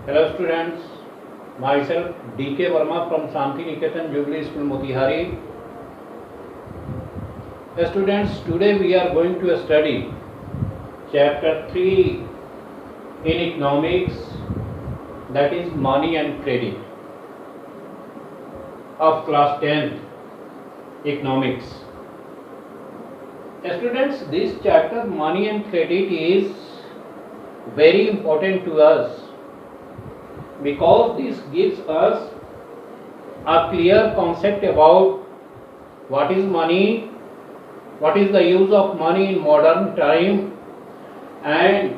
Hello students, myself D.K. Verma from Shanti Niketan Jubilee School Motihari. Students, today we are going to study chapter 3 in economics, that is money and credit of class 10th economics. Students, this chapter money and credit is very important to us because this gives us a clear concept about what is money, what is the use of money in modern time, and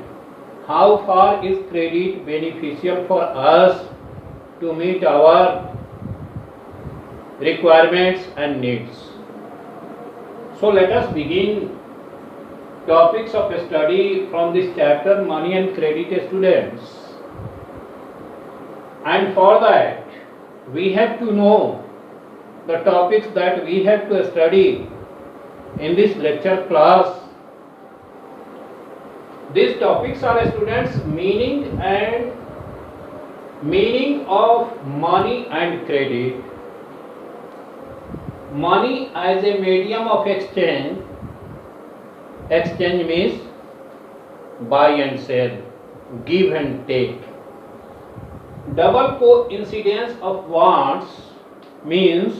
how far is credit beneficial for us to meet our requirements and needs. So let us begin topics of study from this chapter money and credit, students. And for that we have to know the topics that we have to study in this lecture class. These topics are, students, meaning of money and credit, money as a medium of exchange. Exchange means buy and sell, give and take. Double coincidence of wants means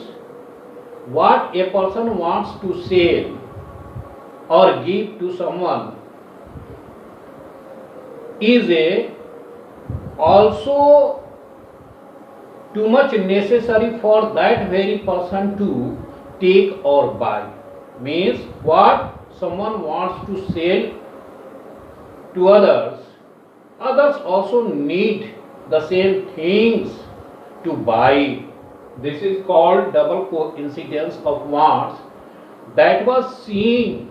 what a person wants to sell or give to someone is also too much necessary for that very person to take or buy. Means what someone wants to sell to others, others also need the same things to buy. This is called double coincidence of wants. That was seen,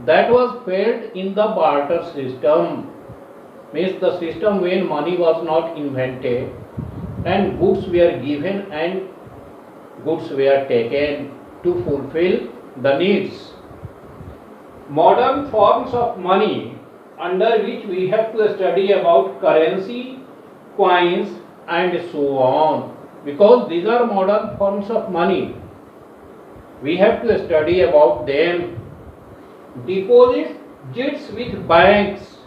that was felt in the barter system. Means the system when money was not invented and goods were given and goods were taken to fulfill the needs. Modern forms of money under which we have to study about currency, coins and so on, because these are modern forms of money. We have to study about them. Deposits with banks.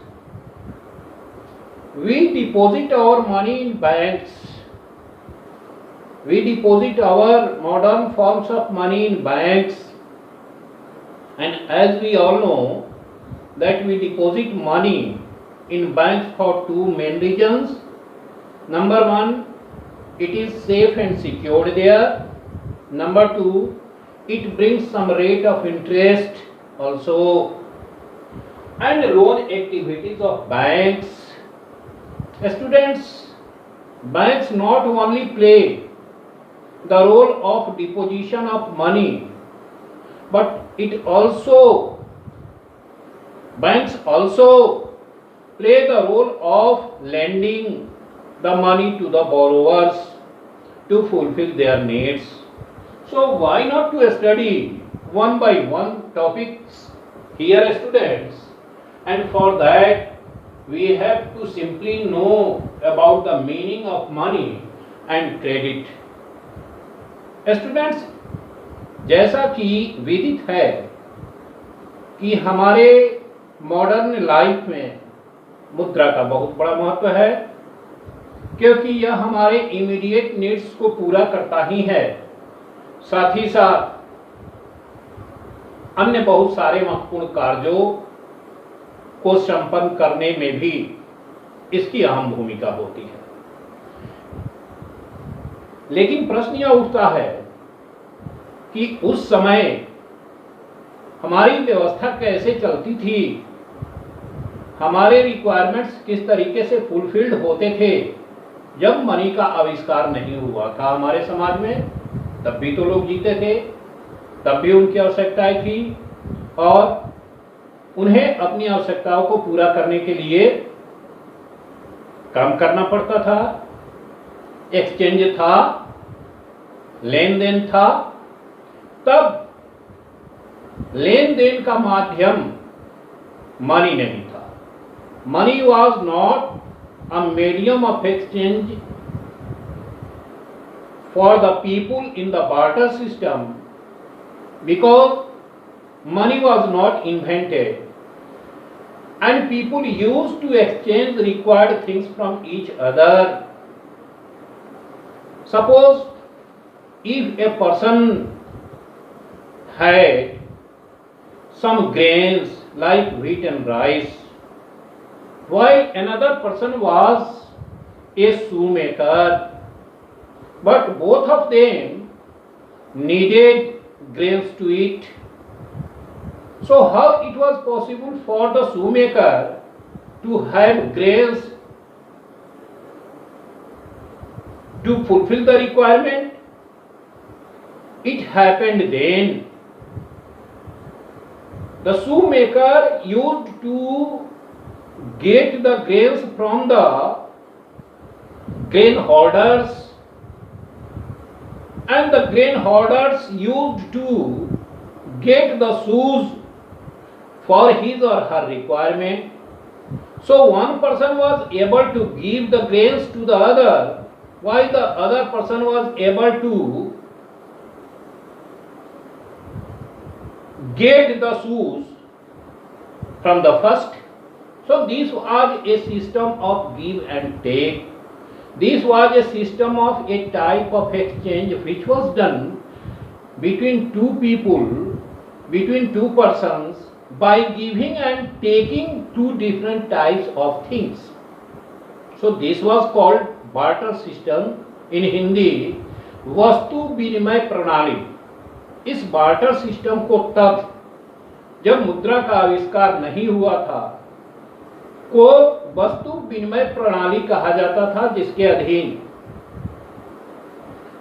We deposit our money in banks. We deposit our modern forms of money in banks. And as we all know that we deposit money in banks for two main reasons. Number one, it is safe and secured there. Number two, it brings some rate of interest also. And loan activities of banks. Students, banks not only play the role of deposition of money, but banks also play the role of lending the money to the borrowers to fulfill their needs. So why not to study one by one topics here, students? And for that we have to simply know about the meaning of money and credit. Students, जैसा कि विदित है कि हमारे modern life में मुद्रा का बहुत बड़ा महत्व है, क्योंकि यह हमारे इमीडिएट नीड्स को पूरा करता ही है, साथ ही साथ अन्य बहुत सारे महत्वपूर्ण कार्यों को संपन्न करने में भी इसकी अहम भूमिका होती है। लेकिन प्रश्न यह उठता है कि उस समय हमारी व्यवस्था कैसे चलती थी, हमारे रिक्वायरमेंट्स किस तरीके से फुलफिल्ड होते थे जब मनी का आविष्कार नहीं हुआ था हमारे समाज में। तब भी तो लोग जीते थे, तब भी उनकी आवश्यकताएं थी और उन्हें अपनी आवश्यकताओं को पूरा करने के लिए काम करना पड़ता था। एक्सचेंज था, लेन देन था। तब लेन देन का माध्यम मनी नहीं था। Money was not a medium of exchange for the people in the barter system because money was not invented and people used to exchange required things from each other. Suppose if a person had some grains like wheat and rice, while another person was a shoemaker, but both of them needed grains to eat. So how it was possible for the shoemaker to have grains to fulfill the requirement? It happened then. The shoemaker used to get the grains from the grain hoarders, and the grain hoarders used to get the shoes for his or her requirement. So one person was able to give the grains to the other, while the other person was able to get the shoes from the first. So this was a system of give and take. This was a system of a type of exchange which was done between two people, between two persons, by giving and taking two different types of things. So this was called barter system, in Hindi वस्तु विनिमय प्रणाली. इस barter system को तब जब मुद्रा का आविष्कार नहीं हुआ था को वस्तु विनिमय प्रणाली कहा जाता था, जिसके अधीन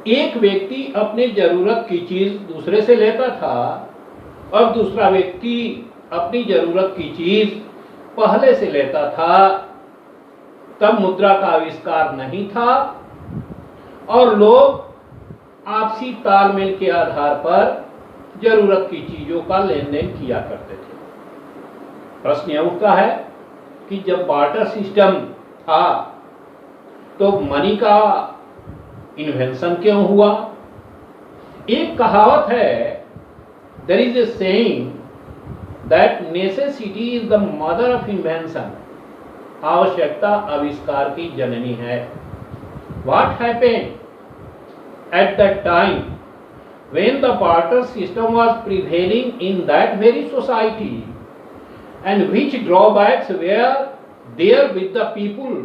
एक व्यक्ति अपने जरूरत की चीज दूसरे से लेता था और दूसरा व्यक्ति अपनी जरूरत की चीज पहले से लेता था. तब मुद्रा का आविष्कार नहीं था और लोग आपसी तालमेल के आधार पर जरूरत की चीजों का लेन देन किया करते थे. प्रश्न यह उठता है कि जब बार्टर सिस्टम था तो मनी का इन्वेंशन क्यों हुआ? एक कहावत है, there is a saying that necessity is the mother of invention. आवश्यकता आविष्कार की जननी है. What happened at that time when the barter system was prevailing in that very society, and which drawbacks were there with the people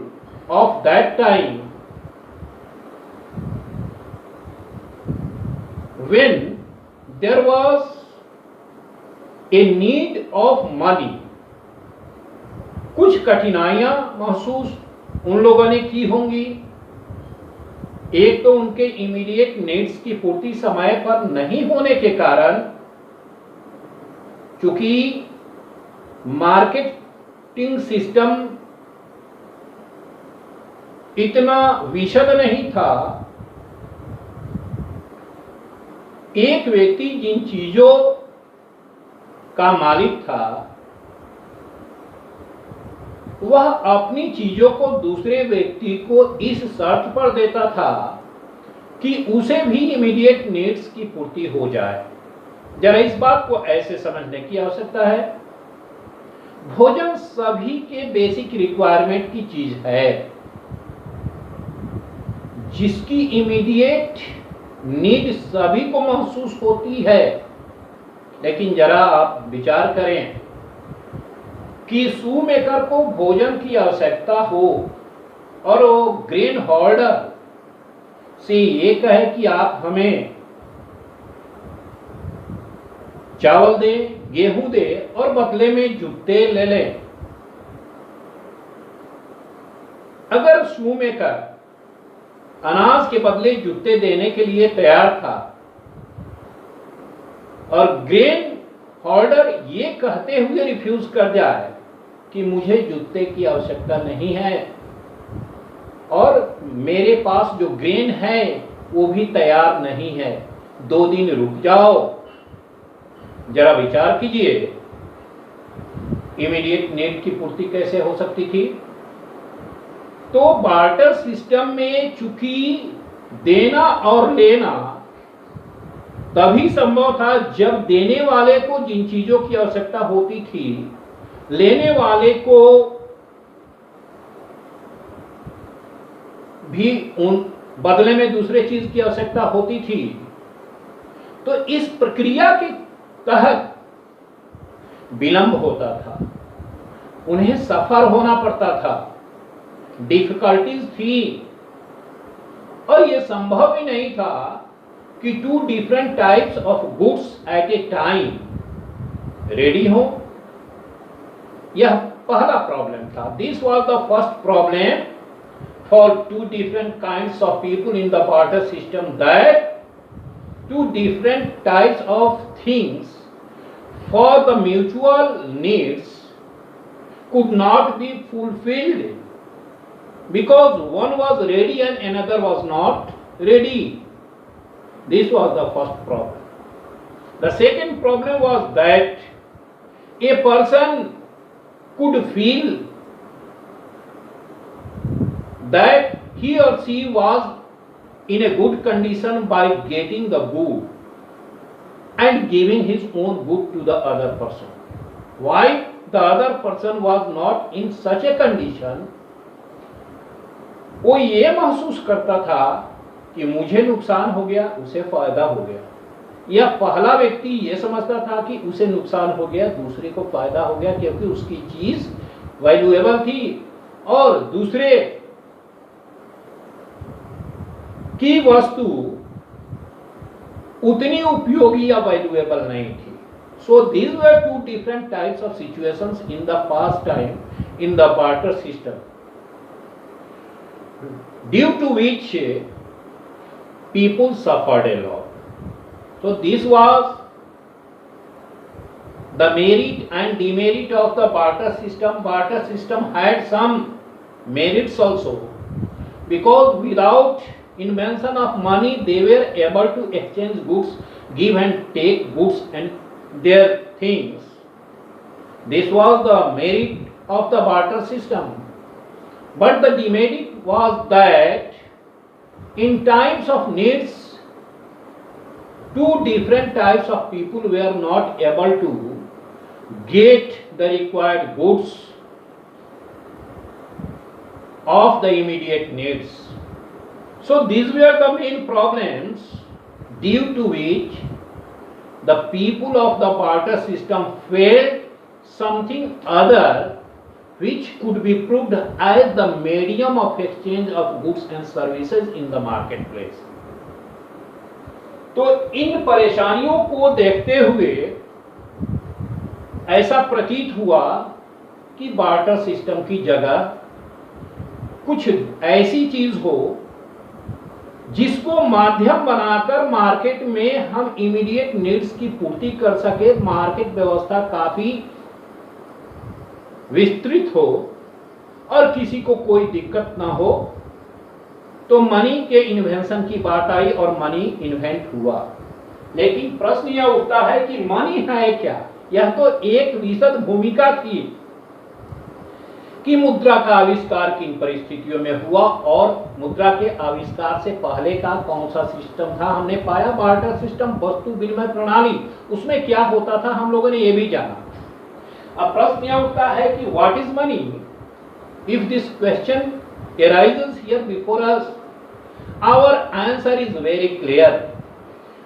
of that time? When there was a need of money, कुछ कठिनाइयां महसूस उन लोगों ने की होंगी. एक तो उनके इमीडिएट नीड्स की पूर्ति समय पर नहीं होने के कारण, चूंकि मार्केटिंग सिस्टम इतना विशद नहीं था. एक व्यक्ति जिन चीजों का मालिक था वह अपनी चीजों को दूसरे व्यक्ति को इस शर्त पर देता था कि उसे भी इमीडिएट नीड्स की पूर्ति हो जाए. जरा इस बात को ऐसे समझने की आवश्यकता है. भोजन सभी के बेसिक रिक्वायरमेंट की चीज है जिसकी इमीडिएट नीड सभी को महसूस होती है. लेकिन जरा आप विचार करें कि शूमेकर को भोजन की आवश्यकता हो और वो ग्रेन होल्डर से ये कहे कि आप हमें चावल दे, गेहूं दे और बदले में जूते ले लें. अगर शूमेकर अनाज के बदले जूते देने के लिए तैयार था और ग्रेन होल्डर ये कहते हुए रिफ्यूज कर जाए कि मुझे जूते की आवश्यकता नहीं है और मेरे पास जो ग्रेन है वो भी तैयार नहीं है, 2 दिन रुक जाओ. जरा विचार कीजिए, इमीडिएट नीड की पूर्ति कैसे हो सकती थी? तो बार्टर सिस्टम में चूंकि देना और लेना तभी संभव था जब देने वाले को जिन चीजों की आवश्यकता होती थी, लेने वाले को भी उन बदले में दूसरे चीज की आवश्यकता होती थी। तो इस प्रक्रिया के तहत विलंब होता था, उन्हें सफर होना पड़ता था, डिफिकल्टीज थी, और यह संभव ही नहीं था कि two different types of goods at a time ready हो। यह पहला प्रॉब्लम था। This was the first problem for two different kinds of people in the barter system, that two different types of things for the mutual needs could not be fulfilled because one was ready and another was not ready. This was the first problem. The second problem was that a person could feel that he or she was in a good condition by getting the good and giving his own good to the other person. Why the other person was not in such a condition? वो ये महसूस करता था कि मुझे नुकसान हो गया, उसे फायदा हो गया, या पहला व्यक्ति ये समझता था कि उसे नुकसान हो गया, दूसरे को फायदा हो गया, क्योंकि उसकी चीज वैल्यूएबल थी और दूसरे की वस्तु उतनी उपयोगी या वैल्यूएबल नहीं थी। So these were two different types of situations in the past time in the barter system, due to which people suffered a lot. So this was the merit and demerit of the barter system. Barter system had some merits also, because without invention of money they were able to exchange goods, give and take goods and their things. This was the merit of the barter system. But the demerit was that in times of needs, two different types of people were not able to get the required goods of the immediate needs. So these were the main problems due to which the people of the barter system felt something other which could be proved as the medium of exchange of goods and services in the marketplace. तो इन परेशानियों को देखते हुए ऐसा प्रतीत हुआ कि barter system की जगह कुछ ऐसी चीज हो जिसको माध्यम बनाकर मार्केट में हम इमीडिएट नीड्स की पूर्ति कर सके, मार्केट व्यवस्था काफी विस्तृत हो और किसी को कोई दिक्कत ना हो। तो मनी के इन्वेंशन की बात आई और मनी इन्वेंट हुआ। लेकिन प्रश्न यह उठता है कि मनी है क्या? यह तो एक विशद भूमिका थी कि मुद्रा का आविष्कार किन परिस्थितियों में हुआ, और मुद्रा के आविष्कार से पहले का कौन सा सिस्टम था। हमने पाया बार्टर सिस्टम, वस्तु विनिमय प्रणाली, उसमें क्या होता था हम लोगों ने ये भी जाना। अब प्रश्न यह उठता है कि what is money? If this question arises here before us, our answer is very clear.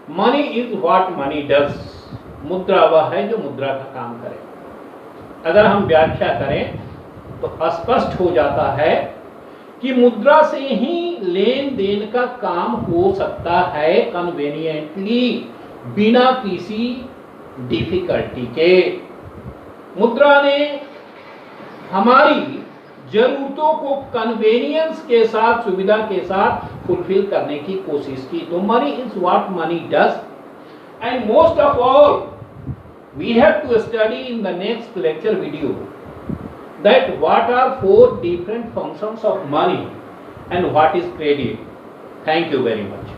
Money is what money does. मुद्रा वह है जो मुद्रा का काम करे। अगर हम व्याख्या करें तो स्पष्ट हो जाता है कि मुद्रा से ही लेन देन का काम हो सकता है कन्वीनियंटली, बिना किसी डिफिकल्टी के। मुद्रा ने हमारी जरूरतों को कन्वीनियंस के साथ, सुविधा के साथ फुलफिल करने की कोशिश की। तो money is what money does, and most of all we have to study in the next lecture video that what are 4 different functions of money and what is credit. Thank you very much.